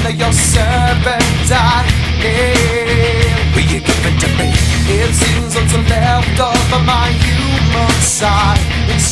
your serpentine. Will you give it to me? It seems what's left of my human side. It's